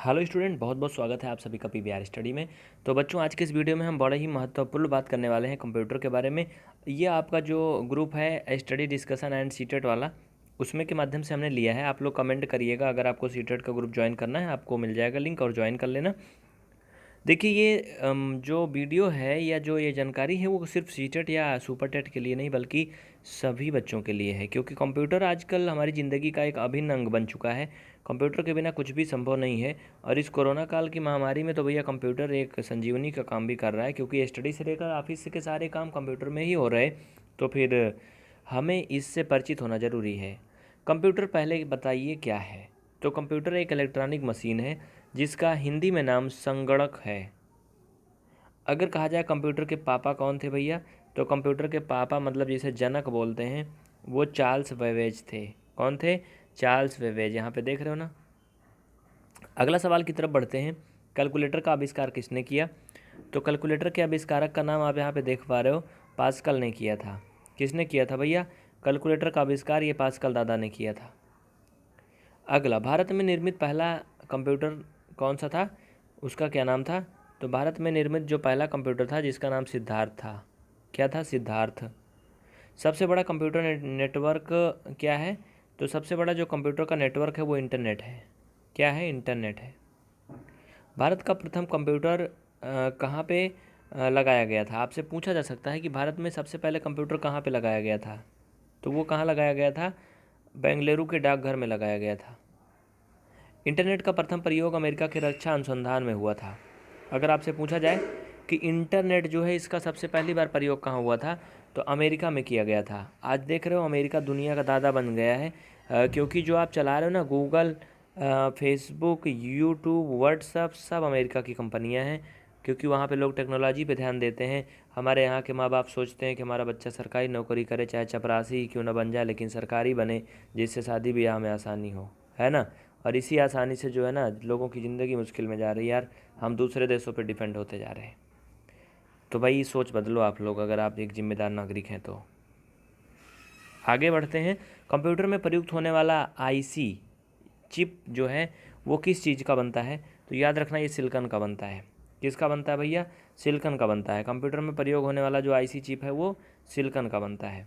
Hello student, बहुत बहुत स्वागत है आप सभी का पीवीआर स्टडी में। तो बच्चों, आज के इस वीडियो में हम बड़ा ही महत्वपूर्ण बात करने वाले हैं कंप्यूटर के बारे में। ये आपका जो ग्रुप है स्टडी डिस्कशन एंड सीटेट वाला, उसमें के माध्यम से हमने लिया है। आप लोग कमेंट करिएगा, अगर आपको सीटेट का ग्रुप ज्वाइन करना है आपको मिल जाएगा लिंक और ज्वाइन कर लेना। देखिए ये जो वीडियो है या जो ये जानकारी है वो सिर्फ सीटेट या सुपर टेट के लिए नहीं बल्कि सभी बच्चों के लिए है, क्योंकि कंप्यूटर आजकल हमारी ज़िंदगी का एक अभिन्न अंग बन चुका है। कंप्यूटर के बिना कुछ भी संभव नहीं है। और इस कोरोना काल की महामारी में तो भैया कंप्यूटर एक संजीवनी का काम भी कर रहा है, क्योंकि स्टडी से लेकर ऑफिस के सारे काम कंप्यूटर में ही हो रहे। तो फिर हमें इससे परिचित होना ज़रूरी है। कंप्यूटर पहले बताइए क्या है। तो कंप्यूटर एक इलेक्ट्रॉनिक मशीन है जिसका हिंदी में नाम संगणक है। अगर कहा जाए कंप्यूटर के पापा कौन थे भैया, तो कंप्यूटर के पापा मतलब जिसे जनक बोलते हैं वो चार्ल्स बेबेज थे। कौन थे? Charles Babbage. यहाँ पे देख रहे हो ना। अगला सवाल की तरफ बढ़ते हैं। कैलकुलेटर का आविष्कार किसने किया? तो कैलकुलेटर के आविष्कारक का नाम आप यहाँ पे देख पा रहे हो, पास्कल ने किया था। किसने किया था भैया? कैलकुलेटर का आविष्कार ये पास्कल दादा ने किया था। अगला, भारत में निर्मित पहला कंप्यूटर कौन सा था? उसका क्या नाम था? तो भारत में निर्मित जो पहला कंप्यूटर था जिसका नाम सिद्धार्थ था। क्या था? सिद्धार्थ। सबसे बड़ा कंप्यूटर नेटवर्क क्या है? तो सबसे बड़ा जो कंप्यूटर का नेटवर्क है वो इंटरनेट है। क्या है? इंटरनेट है। भारत का प्रथम कंप्यूटर कहाँ पे लगाया गया था? आपसे पूछा जा सकता है कि भारत में सबसे पहले कंप्यूटर कहाँ पे लगाया गया था। तो वो कहाँ लगाया गया था? बेंगलुरु के डाकघर में लगाया गया था। इंटरनेट का प्रथम प्रयोग अमेरिका के रक्षा अनुसंधान में हुआ था। अगर आपसे पूछा जाए कि इंटरनेट जो है इसका सबसे पहली बार प्रयोग कहाँ हुआ था, तो अमेरिका में किया गया था। आज देख रहे हो अमेरिका दुनिया का दादा बन गया है, क्योंकि जो आप चला रहे हो ना गूगल, फेसबुक, यूट्यूब, व्हाट्सअप, सब अमेरिका की कंपनियां हैं। क्योंकि वहाँ पे लोग टेक्नोलॉजी पे ध्यान देते हैं। हमारे यहाँ के माँ बाप सोचते हैं कि हमारा बच्चा सरकारी नौकरी करे, चाहे चपरासी ही क्यों ना बन जाए, लेकिन सरकारी बने जिससे शादी ब्याह में आसानी हो, है ना। और इसी आसानी से जो है ना लोगों की ज़िंदगी मुश्किल में जा रही है यार। हम दूसरे देशों पे डिपेंड होते जा रहे हैं। तो भाई सोच बदलो आप लोग, अगर आप एक जिम्मेदार नागरिक हैं तो। आगे बढ़ते हैं। कंप्यूटर में प्रयुक्त होने वाला आईसी चिप जो है वो किस चीज़ का बनता है? तो याद रखना ये सिलिकॉन का बनता है। किसका बनता है भैया? सिलिकॉन का बनता है। कंप्यूटर में प्रयोग होने वाला जो आईसी चिप है वो सिलिकॉन का बनता है।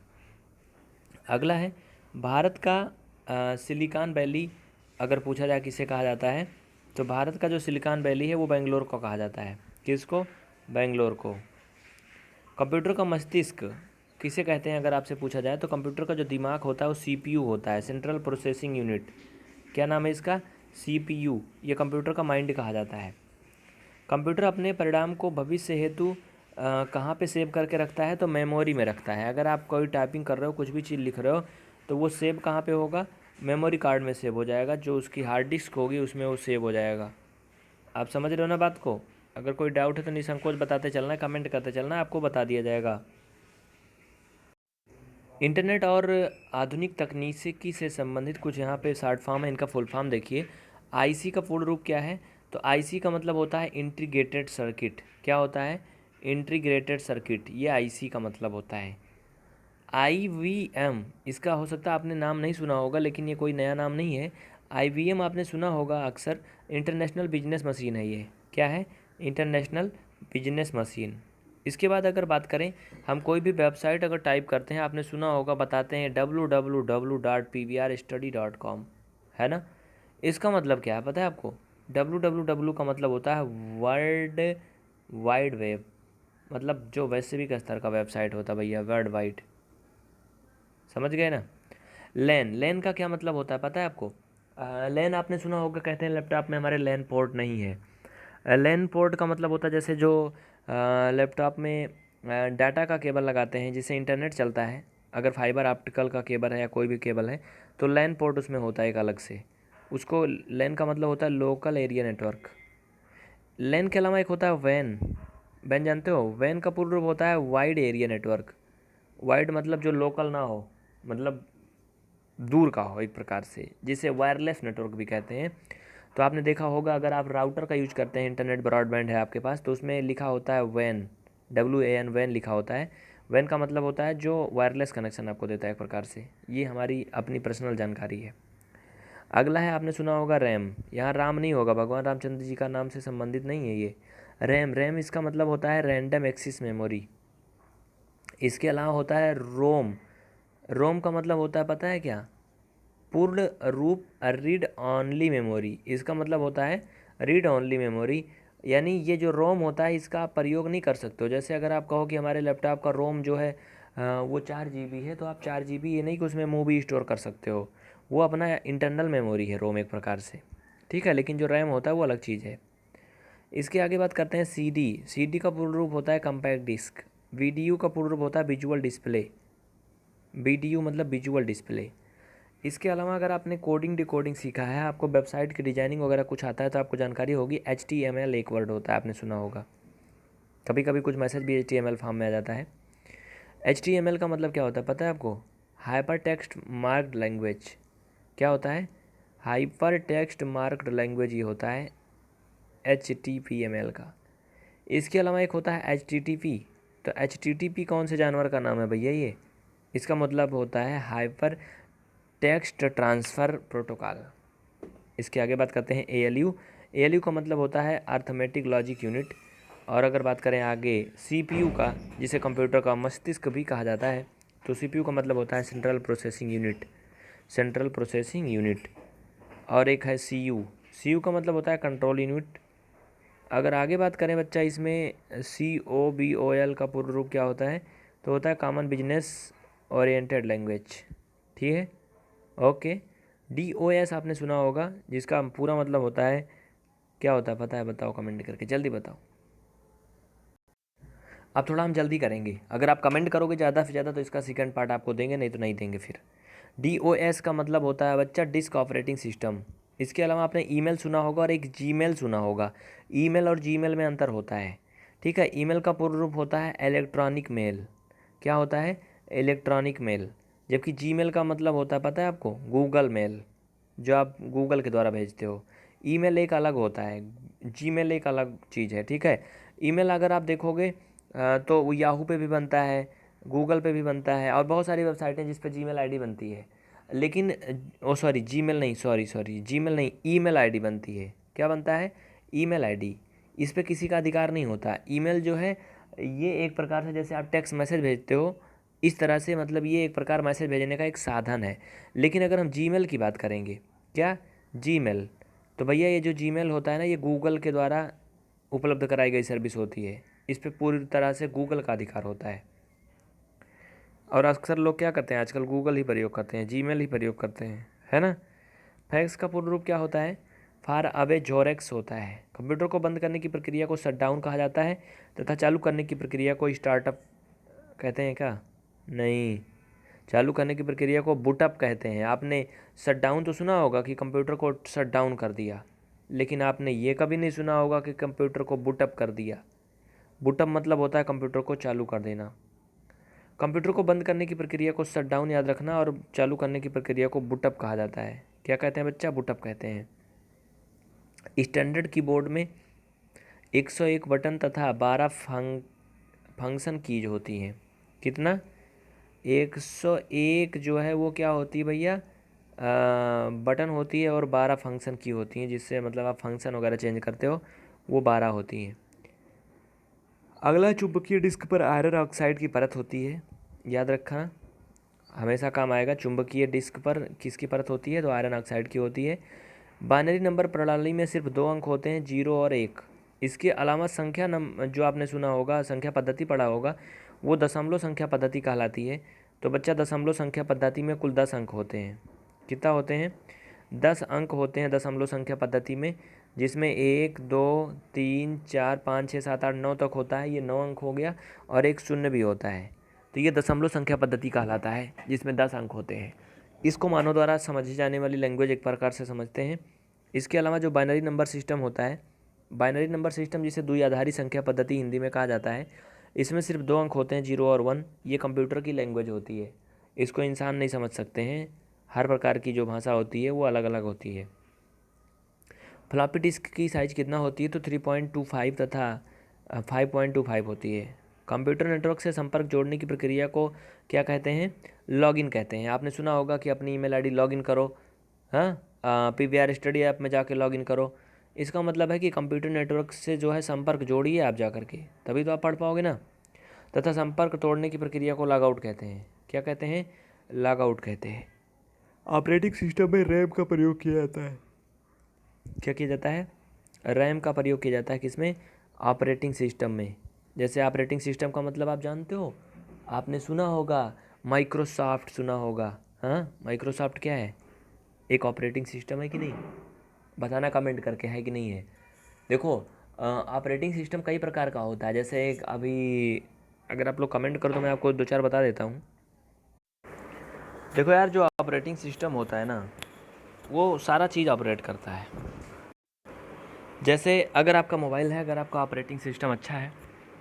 अगला है, भारत का सिलिकॉन वैली अगर पूछा जाए किसे कहा जाता है, तो भारत का जो सिलिकॉन वैली है वो बेंगलोर को कहा जाता है। किसको? बेंगलोर को। कंप्यूटर का मस्तिष्क किसे कहते हैं अगर आपसे पूछा जाए, तो कंप्यूटर का जो दिमाग होता है वो सीपीयू होता है, सेंट्रल प्रोसेसिंग यूनिट। क्या नाम है इसका? सीपीयू। ये कंप्यूटर का माइंड कहा जाता है। कंप्यूटर अपने परिणाम को भविष्य हेतु कहाँ पे सेव करके रखता है? तो मेमोरी में रखता है। अगर आप कोई टाइपिंग कर रहे हो, कुछ भी चीज़ लिख रहे हो, तो वो सेव कहाँ पे होगा? मेमोरी कार्ड में सेव हो जाएगा। जो उसकी हार्ड डिस्क होगी उसमें वो सेव हो जाएगा। आप समझ रहे हो ना बात को? अगर कोई डाउट है तो निसंकोच बताते चलना, कमेंट करते चलना, आपको बता दिया जाएगा। इंटरनेट और आधुनिक तकनीकी से संबंधित कुछ यहाँ पे शॉर्ट फॉर्म है, इनका फुल फॉर्म देखिए। आईसी का पूर्ण रूप क्या है? तो आईसी का मतलब होता है इंटीग्रेटेड सर्किट। क्या होता है? इंटीग्रेटेड सर्किट, ये आईसी का मतलब होता है। आईवीएम, इसका हो सकता है आपने नाम नहीं सुना होगा, लेकिन ये कोई नया नाम नहीं है। आईवीएम आपने सुना होगा अक्सर। इंटरनेशनल बिजनेस मशीन है ये। क्या है? International business machine. इसके बाद अगर बात करें, हम कोई भी वेबसाइट अगर टाइप करते हैं, आपने सुना होगा बताते हैं www.pvrstudy.com, है ना। इसका मतलब क्या है पता है आपको? www का मतलब होता है वर्ल्ड वाइड वेब, मतलब जो वैश्विक स्तर का वेबसाइट होता है भैया, वर्ल्ड वाइड। समझ गए ना। लैन, लैन का क्या मतलब होता है पता है आपको? लैन आपने सुना होगा, कहते हैं लैपटॉप में हमारे लैन पोर्ट नहीं है। लैन पोर्ट का मतलब होता है जैसे जो लैपटॉप में डाटा का केबल लगाते हैं जिससे इंटरनेट चलता है। अगर फाइबर ऑप्टिकल का केबल है या कोई भी केबल है तो लैन पोर्ट उसमें होता है एक अलग से। उसको लैन का मतलब होता है लोकल एरिया नेटवर्क। लैन के अलावा एक होता है वैन। वैन जानते हो? वैन का पूर्ण रूप होता है वाइड एरिया नेटवर्क। वाइड मतलब जो लोकल ना हो, मतलब दूर का हो एक प्रकार से, जिसे वायरलेस नेटवर्क भी कहते हैं। तो आपने देखा होगा अगर आप राउटर का यूज करते हैं, इंटरनेट ब्रॉडबैंड है आपके पास, तो उसमें लिखा होता है वैन, WAN, वैन लिखा होता है। वैन का मतलब होता है जो वायरलेस कनेक्शन आपको देता है एक प्रकार से। ये हमारी अपनी पर्सनल जानकारी है। अगला है, आपने सुना होगा रैम। यहाँ राम नहीं होगा, भगवान रामचंद्र जी का नाम से संबंधित नहीं है ये। रैम, रैम इसका मतलब होता है रैंडम एक्सेस मेमोरी। इसके अलावा होता है रोम। रोम का मतलब होता है पता है क्या? पूर्ण रूप रीड ऑनली मेमोरी। इसका मतलब होता है रीड ऑनली मेमोरी। यानी ये जो रोम होता है इसका आप प्रयोग नहीं कर सकते हो। जैसे अगर आप कहो कि हमारे लैपटॉप का रोम जो है वो 4 GB है, तो आप 4 GB, ये नहीं कि उसमें मूवी स्टोर कर सकते हो। वो अपना इंटरनल मेमोरी है रोम एक प्रकार से, ठीक है। लेकिन जो रैम होता है वो अलग चीज़ है। इसके आगे बात करते हैं सीडी। सीडी का पूर्ण रूप होता है कंपैक्ट डिस्क। वीडीयू का पूर्ण रूप होता है विजुअल डिस्प्ले। वीडीयू मतलब विजुअल डिस्प्ले। इसके अलावा अगर आपने कोडिंग डिकोडिंग सीखा है, आपको वेबसाइट की डिजाइनिंग वगैरह कुछ आता है, तो आपको जानकारी होगी HTML एक वर्ड होता है, आपने सुना होगा। कभी कभी कुछ मैसेज भी HTML फॉर्म में आ जाता है। HTML का मतलब क्या होता है पता है आपको? Hyper text marked language. क्या होता है? हाइपर टेक्स्ट मार्क्ड लैंग्वेज, ये होता है HTML का। इसके अलावा एक होता है HTTP। तो HTTP कौन से जानवर का नाम है भैया ये? इसका मतलब होता है हाइपर टेक्स्ट ट्रांसफ़र प्रोटोकॉल। इसके आगे बात करते हैं ALU। ALU का मतलब होता है अर्थमेटिक लॉजिक यूनिट। और अगर बात करें आगे CPU का, जिसे कंप्यूटर का मस्तिष्क भी कहा जाता है, तो CPU का मतलब होता है central processing unit. Central processing unit. और एक है CU। CU का मतलब होता है कंट्रोल यूनिट। अगर आगे बात करें बच्चा, इसमें COBOL का पूर्ण रूप क्या होता है? तो होता है कॉमन बिजनेस ओरिएंटेड लैंग्वेज, ठीक है। ओके। DOS आपने सुना होगा, जिसका पूरा मतलब होता है, क्या होता है पता है? बताओ कमेंट करके, जल्दी बताओ। अब थोड़ा हम जल्दी करेंगे, अगर आप कमेंट करोगे ज़्यादा से ज़्यादा तो इसका सेकंड पार्ट आपको देंगे, नहीं तो नहीं देंगे फिर। DOS का मतलब होता है बच्चा डिस्क ऑपरेटिंग सिस्टम। इसके अलावा आपने ईमेल सुना होगा और एक जीमेल सुना होगा। ईमेल और जीमेल में अंतर होता है, ठीक है। ईमेल का पूर्ण रूप होता है इलेक्ट्रॉनिक मेल। क्या होता है? Electronic mail. जबकि जीमेल का मतलब होता है पता है आपको? गूगल मेल, जो आप गूगल के द्वारा भेजते हो। ईमेल एक अलग होता है, जीमेल एक अलग चीज़ है, ठीक है। ईमेल अगर आप देखोगे तो वो याहू पे भी बनता है, गूगल पे भी बनता है, और बहुत सारी वेबसाइटें जिस पे जीमेल आईडी बनती है। लेकिन ओ सॉरी, जीमेल नहीं, सॉरी सॉरी, जीमेल नहीं, ईमेल आईडी बनती है। क्या बनता है? Email ID. इस पे किसी का अधिकार नहीं होता। ईमेल जो है ये एक प्रकार से, जैसे आप टेक्स्ट मैसेज भेजते हो इस तरह से, मतलब ये एक प्रकार मैसेज भेजने का एक साधन है। लेकिन अगर हम जीमेल की बात करेंगे, क्या? जीमेल, तो भैया ये जो जीमेल होता है ना, ये गूगल के द्वारा उपलब्ध कराई गई सर्विस होती है। इस पे पूरी तरह से गूगल का अधिकार होता है। और अक्सर लोग क्या करते हैं आजकल? गूगल ही प्रयोग करते हैं, जीमेल ही प्रयोग करते हैं, है ना। फैक्स का पूर्ण रूप क्या होता है? फार अवे जोरेक्स होता है। कंप्यूटर को बंद करने की प्रक्रिया को शटडाउन कहा जाता है, तथा चालू करने की प्रक्रिया को स्टार्टअप कहते हैं क्या? नहीं, चालू करने की प्रक्रिया को बूटअप कहते हैं। आपने शटडाउन तो सुना होगा कि कंप्यूटर को शटडाउन कर दिया, लेकिन आपने ये कभी नहीं सुना होगा कि कंप्यूटर को बूटअप कर दिया। बूटअप मतलब होता है कंप्यूटर को चालू कर देना। कंप्यूटर को बंद करने की प्रक्रिया को शटडाउन याद रखना, और चालू करने की प्रक्रिया को बूटअप कहा जाता है। क्या कहते हैं बच्चा? बूटअप कहते हैं। स्टैंडर्ड कीबोर्ड में 101 बटन तथा 12 फंक्शन कीज होती हैं। कितना? 101 जो है वो क्या होती है भैया? बटन होती है, और 12 फंक्शन की होती हैं, जिससे मतलब आप फंक्शन वगैरह चेंज करते हो, वो 12 होती हैं। अगला, चुंबकीय डिस्क पर आयरन ऑक्साइड की परत होती है। याद रखना, हमेशा काम आएगा। चुंबकीय डिस्क पर किसकी परत होती है? तो आयरन ऑक्साइड की होती है। बाइनरी नंबर प्रणाली में सिर्फ 2 अंक होते हैं, 0 और 1। इसके अलावा संख्या जो आपने सुना होगा, संख्या पद्धति पढ़ा होगा, वो दशमलव संख्या पद्धति कहलाती है। तो बच्चा, दशमलव संख्या पद्धति में कुल 10 अंक होते हैं। कितना होते हैं? 10 अंक होते हैं दशमलव संख्या पद्धति में, जिसमें 1 2 3 4 5 6 7 8 9 तक होता है, ये 9 अंक हो गया, और एक शून्य भी होता है। तो ये दशमलव संख्या पद्धति कहलाता है, जिसमें 10 अंक होते हैं। इसको मानव द्वारा समझी जाने वाली लैंग्वेज एक प्रकार से समझते हैं। इसके अलावा जो बाइनरी नंबर सिस्टम होता है, बाइनरी नंबर सिस्टम जिसे द्विआधारी संख्या पद्धति हिंदी में कहा जाता है, इसमें सिर्फ 2 अंक होते हैं, 0 और 1। ये कंप्यूटर की लैंग्वेज होती है, इसको इंसान नहीं समझ सकते हैं। हर प्रकार की जो भाषा होती है वो अलग अलग होती है। फ्लॉपी डिस्क की साइज़ कितना होती है? तो 3.25 तथा 5.25 होती है। कंप्यूटर नेटवर्क से संपर्क जोड़ने की प्रक्रिया को क्या कहते हैं? लॉगिन कहते हैं। आपने सुना होगा कि अपनी ईमेल आईडी लॉगिन करो, हाँ, PVR स्टडी ऐप में जाके लॉगिन करो। इसका मतलब है कि कंप्यूटर नेटवर्क से जो है संपर्क जोड़िए आप जा करके, तभी तो आप पढ़ पाओगे ना। तथा संपर्क तोड़ने की प्रक्रिया को लॉगआउट कहते हैं। क्या कहते हैं? लॉगआउट कहते हैं। ऑपरेटिंग सिस्टम में रैम का प्रयोग किया जाता है। क्या किया जाता है? रैम का प्रयोग किया जाता है। किसमें? ऑपरेटिंग सिस्टम में। जैसे ऑपरेटिंग सिस्टम का मतलब आप जानते हो, आपने सुना होगा माइक्रोसॉफ्ट सुना होगा। हाँ, माइक्रोसॉफ्ट क्या है? एक ऑपरेटिंग सिस्टम है कि नहीं? बताना कमेंट करके, है कि नहीं है। देखो, ऑपरेटिंग सिस्टम कई प्रकार का होता है। जैसे एक अभी अगर आप लोग कमेंट करो तो मैं आपको 2-4 बता देता हूँ। देखो यार, जो ऑपरेटिंग सिस्टम होता है ना, वो सारा चीज़ ऑपरेट करता है। जैसे अगर आपका मोबाइल है, अगर आपका ऑपरेटिंग सिस्टम अच्छा है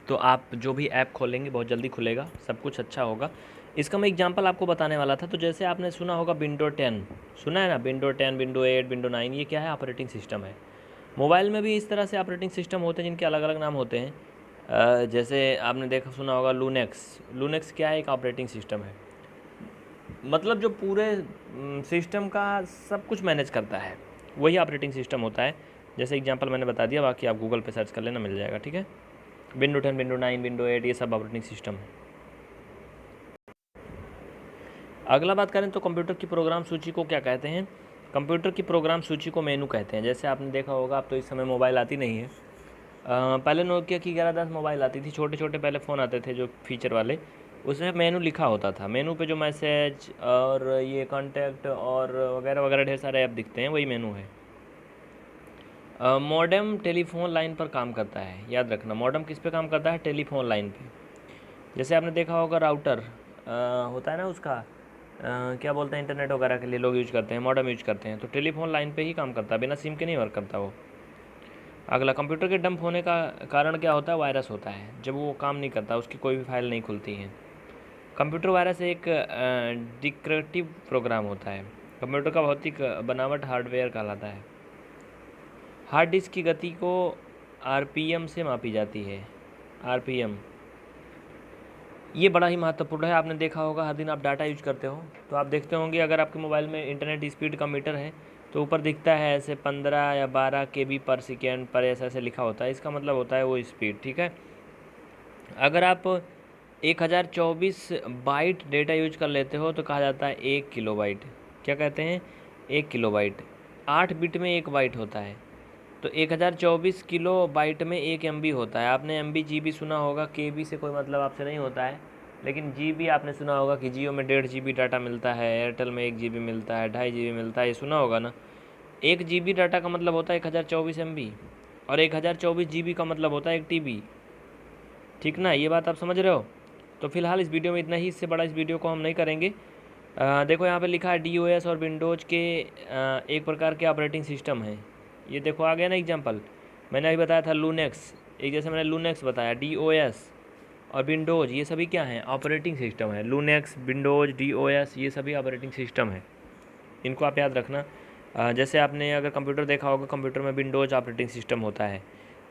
तो आप जो भी ऐप खोलेंगे बहुत जल्दी खुलेगा, सब कुछ अच्छा होगा। इसका मैं एग्जांपल आपको बताने वाला था। तो जैसे आपने सुना होगा विंडो 10, सुना है ना? विंडो 10, विंडो 8, विंडो 9, ये क्या है? ऑपरेटिंग सिस्टम है। मोबाइल में भी इस तरह से ऑपरेटिंग सिस्टम होते हैं जिनके अलग अलग नाम होते हैं। जैसे आपने देखा सुना होगा लूनेक्स। लूनेक्स क्या है? एक ऑपरेटिंग सिस्टम है। मतलब जो पूरे सिस्टम का सब कुछ मैनेज करता है, वही ऑपरेटिंग सिस्टम होता है। जैसे एग्जांपल मैंने बता दिया, बाकी आप गूगल पे सर्च कर लेना, मिल जाएगा। ठीक है? विंडो 10, विंडो 9, विंडो 8, ये सब ऑपरेटिंग सिस्टम है। अगला बात करें तो कंप्यूटर की प्रोग्राम सूची को क्या कहते हैं? कंप्यूटर की प्रोग्राम सूची को मेनू कहते हैं। जैसे आपने देखा होगा, अब तो इस समय मोबाइल आती नहीं है। पहले नोकिया की 1110 मोबाइल आती थी, छोटे छोटे पहले फ़ोन आते थे जो फीचर वाले, उसमें मेनू लिखा होता था। मेनू पे जो मैसेज और ये कॉन्टैक्ट और वगैरह वगैरह ढेर सारे ऐप दिखते हैं, वही मेनू है। मॉडेम टेलीफोन लाइन पर काम करता है। याद रखना, मॉडेम किस पे काम करता है? टेलीफोन लाइन पे। जैसे आपने देखा होगा राउटर होता है ना, उसका क्या बोलते हैं, इंटरनेट वगैरह के लिए लोग यूज करते हैं, मॉडेम यूज करते हैं, तो टेलीफोन लाइन पे ही काम करता है, बिना सिम के नहीं वर्क करता वो। अगला, कंप्यूटर के डंप होने का कारण क्या होता है? वायरस होता है। जब वो काम नहीं करता, उसकी कोई भी फाइल नहीं खुलती है। कंप्यूटर वायरस एक डिक्रिप्टिव प्रोग्राम होता है। कंप्यूटर का भौतिक बनावट हार्डवेयर कहलाता है। हार्ड डिस्क की गति को आरपीएम से मापी जाती है। आरपीएम ये बड़ा ही महत्वपूर्ण है। आपने देखा होगा, हर दिन आप डाटा यूज करते हो तो आप देखते होंगे, अगर आपके मोबाइल में इंटरनेट स्पीड का मीटर है तो ऊपर दिखता है ऐसे 15 या 12 KB पर सेकेंड पर, ऐसा ऐसे लिखा होता है। इसका मतलब होता है वो स्पीड। ठीक है? अगर आप 1024 बाइट डेटा यूज कर लेते हो तो कहा जाता है 1 किलोबाइट। क्या कहते हैं? 1 किलोबाइट। 8 बिट में 1 बाइट होता है, तो 1024 किलो बाइट में 1 MB होता है। आपने MB GB सुना होगा, KB से कोई मतलब आपसे नहीं होता है, लेकिन GB आपने सुना होगा कि जियो में 1.5 GB डाटा मिलता है, एयरटेल में 1 GB मिलता है, 2.5 GB मिलता है, ये सुना होगा ना। 1 GB डाटा का मतलब होता है 1024 MB, और 1024 GB का मतलब होता है 1 TB। ठीक ना? ये बात आप समझ रहे हो? तो फिलहाल इस वीडियो में इतना ही, इससे बड़ा इस वीडियो को हम नहीं करेंगे। देखो यहाँ पे लिखा है DOS और विंडोज़ के एक प्रकार के ऑपरेटिंग सिस्टम हैं। ये देखो आ गया ना एग्जांपल। मैंने अभी बताया था लूनेक्स, एक जैसे मैंने लूनेक्स बताया, DOS और विंडोज़, ये सभी क्या हैं? ऑपरेटिंग सिस्टम है। लूनेक्स, विंडोज़, DOS, ये सभी ऑपरेटिंग सिस्टम है। इनको आप याद रखना। जैसे आपने अगर कंप्यूटर देखा होगा, कंप्यूटर में विंडोज़ ऑपरेटिंग सिस्टम होता है।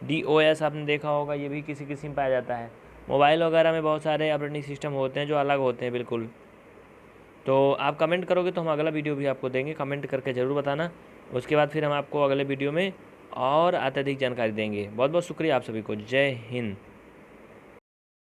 DOS आपने देखा होगा, ये भी किसी किसी में पाया जाता है। मोबाइल वगैरह में बहुत सारे ऑपरेटिंग सिस्टम होते हैं जो अलग होते हैं बिल्कुल। तो आप कमेंट करोगे तो हम अगला वीडियो भी आपको देंगे, कमेंट करके ज़रूर बताना। उसके बाद फिर हम आपको अगले वीडियो में और अत्यधिक जानकारी देंगे। बहुत बहुत शुक्रिया आप सभी को। जय हिंद।